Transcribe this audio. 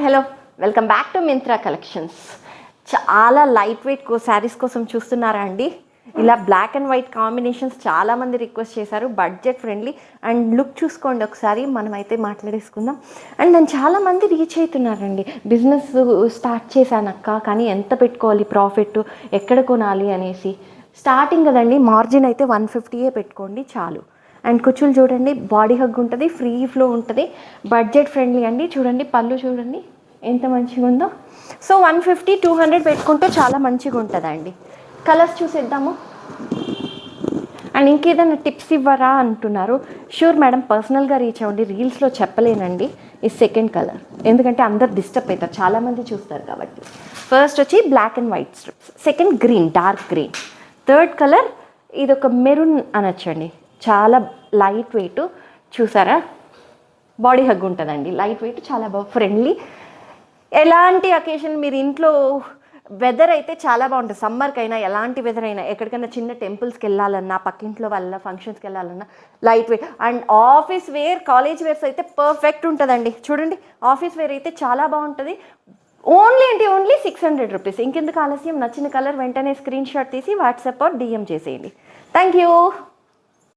Hello, welcome back to Myntra collections. చాలా light wait saris కోసం చూస్తున్నారా అండి? ఇలా బ్లాక్ అండ్ వైట్ కాంబినేషన్స్ చాలామంది రిక్వెస్ట్ చేశారు. బడ్జెట్ ఫ్రెండ్లీ అండ్ లుక్ చూసుకోండి ఒకసారి, మనమైతే మాట్లాడేసుకుందాం. అండ్ నేను చాలామంది రీచ్ అవుతున్నారండి, బిజినెస్ స్టార్ట్ చేశానక్క, కానీ ఎంత పెట్టుకోవాలి ప్రాఫిట్, ఎక్కడ కొనాలి అనేసి. స్టార్టింగ్ కదండి, మార్జిన్ అయితే 150 పెట్టుకోండి చాలు. అండ్ కుచ్చులు చూడండి, బాడీ హగ్ ఉంటుంది, ఫ్రీ ఫ్లో ఉంటుంది, బడ్జెట్ ఫ్రెండ్లీ అండి. చూడండి పళ్ళు చూడండి ఎంత మంచిగా ఉందో. సో 150-200 పెట్టుకుంటే చాలా మంచిగా ఉంటుందండి. కలర్స్ చూసేద్దాము. అండ్ ఇంకేదైనా టిప్స్ ఇవ్వరా అంటున్నారు. షూర్ మేడం, పర్సనల్గా రీచ్ అవ్వండి, రీల్స్లో చెప్పలేనండి. ఈ సెకండ్ కలర్ ఎందుకంటే అందరు డిస్టర్బ్ అవుతారు, చాలామంది చూస్తారు కాబట్టి. ఫస్ట్ వచ్చి black and white stripes, second green, dark green, third colour ఇది ఒక మెరూన్ అనొచ్చండి. చాలా లైట్ వెయిట్, చూసారా బాడీ హగ్ ఉంటుందండి, లైట్ వెయిట్, చాలా బాగా ఫ్రెండ్లీ. ఎలాంటి అకేషన్ మీరు ఇంట్లో, వెదర్ అయితే చాలా బాగుంటుంది. సమ్మర్కి అయినా ఎలాంటి వెదర్ అయినా, ఎక్కడికైనా చిన్న టెంపుల్స్కి వెళ్ళాలన్నా, పక్కింట్లో వాళ్ళ ఫంక్షన్స్కి వెళ్ళాలన్నా light weight. And office wear, college wears అయితే పర్ఫెక్ట్ ఉంటుందండి. చూడండి ఆఫీస్ వేర్ అయితే చాలా బాగుంటుంది. Only 600 rupees. ఇంకెందుకు ఆలస్యం, నచ్చిన కలర్ వెంటనే స్క్రీన్ షాట్ తీసి వాట్సాప్ ఆర్ DM చేసేయండి. Thank you.